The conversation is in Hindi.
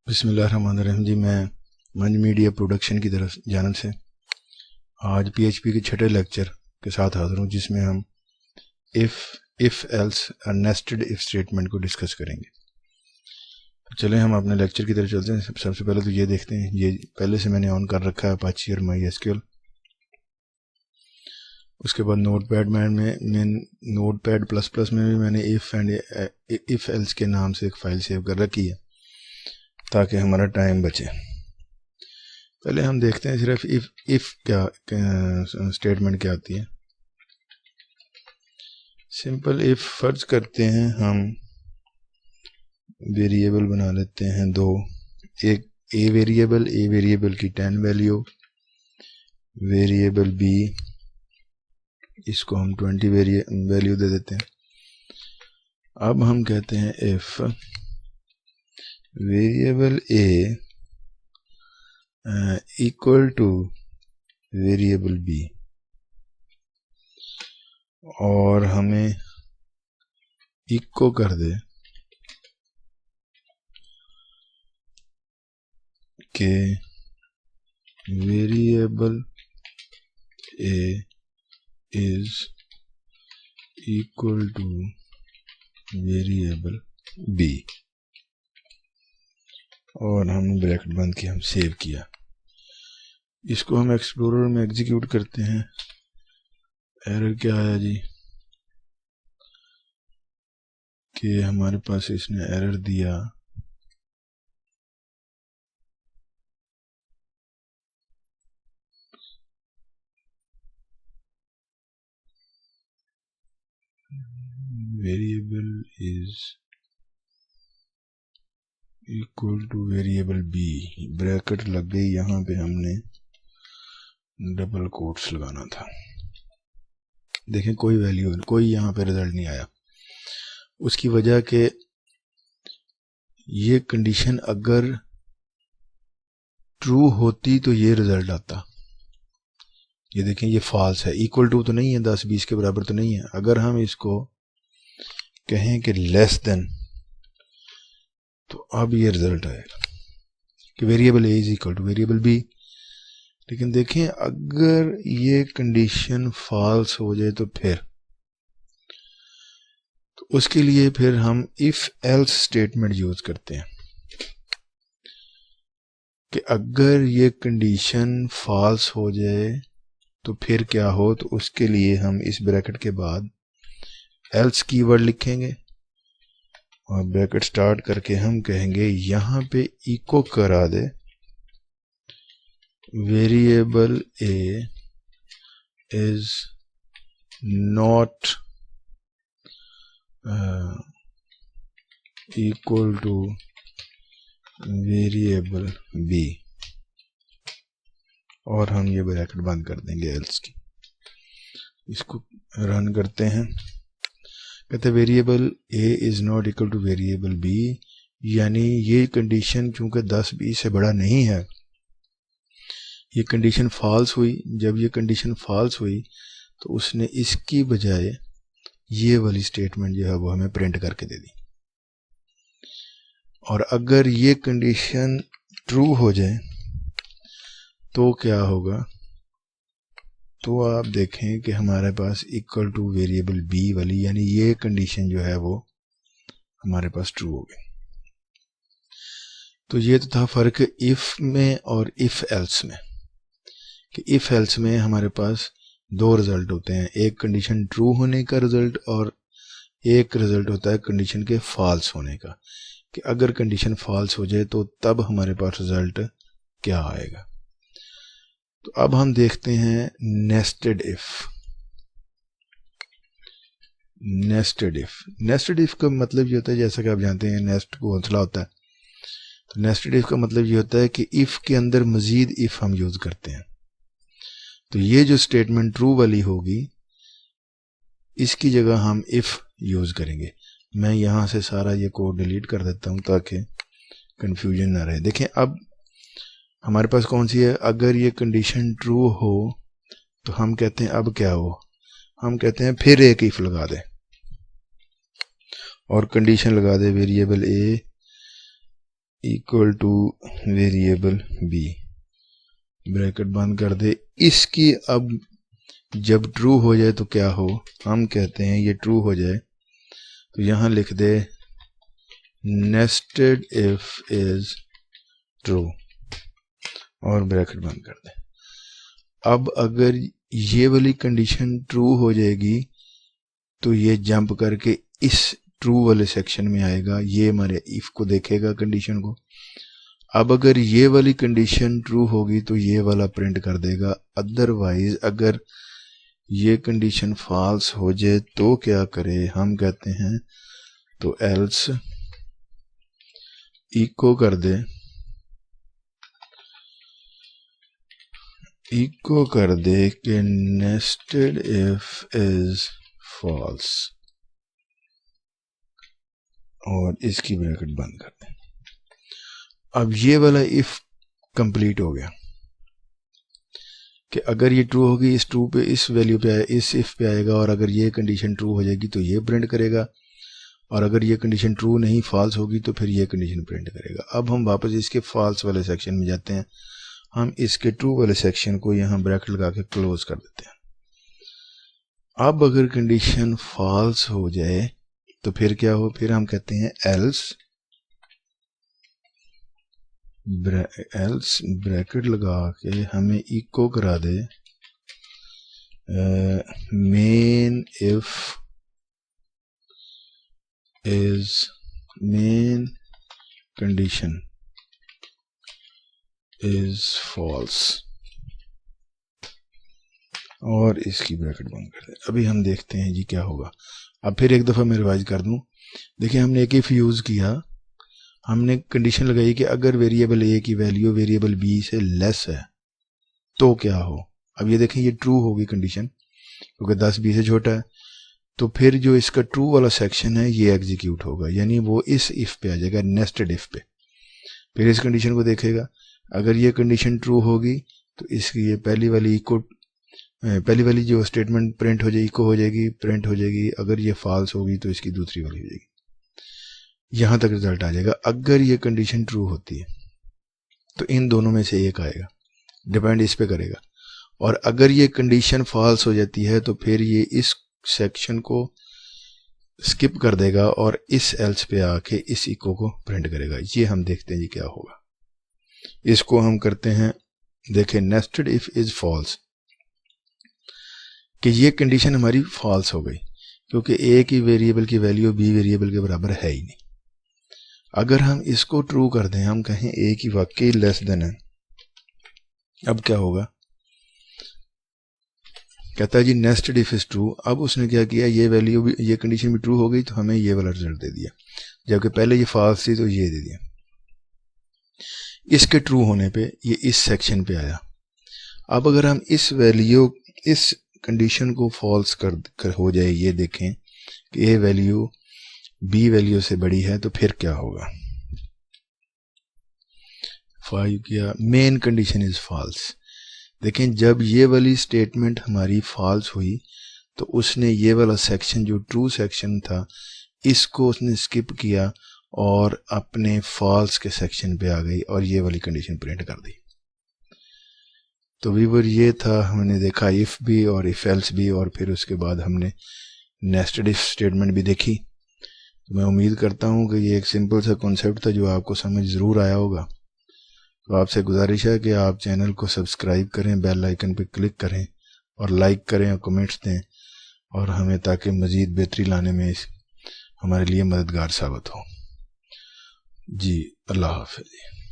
बिस्मिल्लाहिर्रहमानिर्रहीम जी। मैं मंज मीडिया प्रोडक्शन की तरफ जानब से आज PHP के छठे लेक्चर के साथ हाजिर हूँ, जिसमें हम इफ़ एल्स और नेस्टेड इफ स्टेटमेंट को डिस्कस करेंगे। तो चलें हम अपने लेक्चर की तरफ चलते हैं। सबसे पहले तो ये देखते हैं, ये पहले से मैंने ऑन कर रखा है अपाची और MySQL। उसके बाद नोटपैड प्लस प्लस में भी मैंने इफ़ एल्स के नाम से एक फ़ाइल सेव कर रखी है ताकि हमारा टाइम बचे। पहले हम देखते हैं सिर्फ इफ क्या स्टेटमेंट क्या आती है। सिंपल इफ फर्ज करते हैं, हम वेरिएबल बना लेते हैं दो, एक ए वेरिएबल की 10 वैल्यू, वेरिएबल बी इसको हम 20 वैल्यू दे देते हैं। अब हम कहते हैं if variable A equal to variable B, और हमें इक्को कर दे कि variable A is equal to variable B, और हमने ब्रैकेट बंद किया, हम सेव किया। इसको हम एक्सप्लोरर में एग्जीक्यूट करते हैं। एरर क्या आया जी कि हमारे पास इसने एरर दिया variable is equal to variable B, bracket लग गई, यहाँ पे हमने डबल कोट्स लगाना था। देखें कोई वैल्यू, कोई यहाँ पे रिजल्ट नहीं आया। उसकी वजह के ये कंडीशन अगर ट्रू होती तो ये रिजल्ट आता। ये देखें ये फॉल्स है, इक्वल टू तो नहीं है, 10-20 के बराबर तो नहीं है। अगर हम इसको कहें कि लेस देन, तो अब ये रिजल्ट आएगा कि variable A is equal to variable B. लेकिन देखें अगर ये कंडीशन फॉल्स हो जाए तो फिर, तो उसके लिए फिर हम इफ एल्स स्टेटमेंट यूज करते हैं कि अगर ये कंडीशन फॉल्स हो जाए तो फिर क्या हो। तो उसके लिए हम इस ब्रैकेट के बाद एल्स कीवर्ड लिखेंगे और ब्रैकेट स्टार्ट करके हम कहेंगे यहाँ पे इको करा दे variable A is not equal to variable B, और हम ये ब्रैकेट बंद कर देंगे एल्स की। इसको रन करते हैं। कहते हैं variable A is not equal to variable B, यानी ये कंडीशन चूंकि 10-20 से बड़ा नहीं है, ये कंडीशन फॉल्स हुई। जब ये कंडीशन फॉल्स हुई तो उसने इसकी बजाय ये वाली स्टेटमेंट जो है वो हमें प्रिंट करके दे दी। और अगर ये कंडीशन ट्रू हो जाए तो क्या होगा, तो आप देखें कि हमारे पास इक्वल टू वेरिएबल बी वाली, यानी ये कंडीशन जो है वो हमारे पास ट्रू हो गई। तो ये तो था फर्क इफ में और इफ एल्स में, कि इफ एल्स में हमारे पास दो रिजल्ट होते हैं, एक कंडीशन ट्रू होने का रिजल्ट और एक रिजल्ट होता है कंडीशन के फॉल्स होने का, कि अगर कंडीशन फॉल्स हो जाए तो तब हमारे पास रिजल्ट क्या आएगा। तो अब हम देखते हैं नेस्टेड इफ। नेस्टेड इफ का मतलब ये होता है, जैसा कि आप जानते हैं नेस्ट को घोंसला होता है, तो नेस्टेड इफ का मतलब ये होता है कि इफ के अंदर मजीद इफ हम यूज करते हैं। तो ये जो स्टेटमेंट ट्रू वाली होगी, इसकी जगह हम इफ यूज करेंगे। मैं यहां से सारा ये कोड डिलीट कर देता हूं ताकि कंफ्यूजन ना रहे। देखें अब हमारे पास कौन सी है, अगर ये कंडीशन ट्रू हो तो हम कहते हैं अब क्या हो, हम कहते हैं फिर एक इफ लगा दे और कंडीशन लगा दे variable A equal to variable B, bracket बंद कर दे। इसकी अब जब ट्रू हो जाए तो क्या हो, हम कहते हैं ये ट्रू हो जाए तो यहां लिख दे नेस्टेड इफ इज ट्रू और ब्रैकेट बंद कर दे। अब अगर ये वाली कंडीशन ट्रू हो जाएगी तो ये जंप करके इस ट्रू वाले सेक्शन में आएगा, ये हमारे इफ को देखेगा कंडीशन को। अब अगर ये वाली कंडीशन ट्रू होगी तो ये वाला प्रिंट कर देगा। अदरवाइज अगर ये कंडीशन फॉल्स हो जाए तो क्या करे, हम कहते हैं तो एल्स इको कर दे, इको कर दे कि नेस्टेड इफ इज फॉल्स और इसकी ब्रैकेट बंद कर दें। अब ये वाला इफ कंप्लीट हो गया कि अगर ये ट्रू होगी इस ट्रू पे, इस वैल्यू पे, इस इफ पे आएगा, और अगर ये कंडीशन ट्रू हो जाएगी तो ये प्रिंट करेगा, और अगर ये कंडीशन ट्रू नहीं फॉल्स होगी तो फिर ये कंडीशन प्रिंट करेगा। अब हम वापस इसके फॉल्स वाले सेक्शन में जाते हैं, हम इसके ट्रू वाले सेक्शन को यहाँ ब्रैकेट लगा के क्लोज कर देते हैं। अब अगर कंडीशन फॉल्स हो जाए तो फिर क्या हो, फिर हम कहते हैं एल्स ब्रैकेट लगा के हमें इको करा दे main if is main condition is false और इसकी ब्रैकेट बंद कर दे। अभी हम देखते हैं जी क्या होगा। अब फिर एक दफ़ा मैं रिवाइज कर दूं। देखिए हमने एक इफ यूज़ किया, हमने कंडीशन लगाई कि अगर वेरिएबल ए की वैल्यू वेरिएबल बी से लेस है तो क्या हो। अब ये देखें ये ट्रू होगी कंडीशन, क्योंकि 10 बी से छोटा है, तो फिर जो इसका ट्रू वाला सेक्शन है ये एग्जीक्यूट होगा, यानी वो इस इफ पे आ जाएगा, नेस्टेड इफ पे। फिर इस कंडीशन को देखेगा, अगर ये कंडीशन ट्रू होगी तो इसकी ये पहली वाली जो स्टेटमेंट प्रिंट हो जाएगी, इको हो जाएगी, प्रिंट हो जाएगी। अगर ये फॉल्स होगी तो इसकी दूसरी वाली हो जाएगी। यहां तक रिजल्ट आ जाएगा। अगर ये कंडीशन ट्रू होती है तो इन दोनों में से एक आएगा, डिपेंड इस पे करेगा। और अगर ये कंडीशन फॉल्स हो जाती है तो फिर ये इस सेक्शन को स्किप कर देगा और इस एल्स पे आके इस इको को प्रिंट करेगा। ये हम देखते हैं जी क्या होगा। इसको हम करते हैं, देखें नेस्टेड इफ इज फॉल्स, कि ये कंडीशन हमारी फॉल्स हो गई क्योंकि ए की वेरिएबल की वैल्यू बी वेरिएबल के बराबर है ही नहीं। अगर हम इसको ट्रू कर दें, हम कहें ए की वाकई लेस देन है, अब क्या होगा, कहता है जी नेस्टेड इफ इज ट्रू। अब उसने क्या किया, ये वैल्यू भी, ये कंडीशन भी ट्रू हो गई तो हमें ये वाला रिजल्ट दे दिया, जबकि पहले ये फॉल्स थी तो ये दे दिया। इसके ट्रू होने पे ये इस सेक्शन पे आया। अब अगर हम इस वैल्यू, इस कंडीशन को फॉल्स कर हो जाए, ये देखें कि ए वैल्यू बी वैल्यू से बड़ी है, तो फिर क्या होगा। 5 किया, मेन कंडीशन इज फॉल्स। देखें जब ये वाली स्टेटमेंट हमारी फॉल्स हुई तो उसने ये वाला सेक्शन जो ट्रू सेक्शन था इसको उसने स्किप किया और अपने फॉल्स के सेक्शन पे आ गई और ये वाली कंडीशन प्रिंट कर दी। तो व्यूअर ये था, हमने देखा इफ भी और इफ एल्स भी, और फिर उसके बाद हमने नेस्टेड इफ स्टेटमेंट भी देखी। तो मैं उम्मीद करता हूँ कि ये एक सिंपल सा कॉन्सेप्ट था जो आपको समझ ज़रूर आया होगा। तो आपसे गुजारिश है कि आप चैनल को सब्सक्राइब करें, बेल आइकन पर क्लिक करें और लाइक करें और कमेंट्स दें, और हमें ताकि मज़ीद बेहतरी लाने में हमारे लिए मददगार साबित हो। जी अल्लाह हाफ़िज़।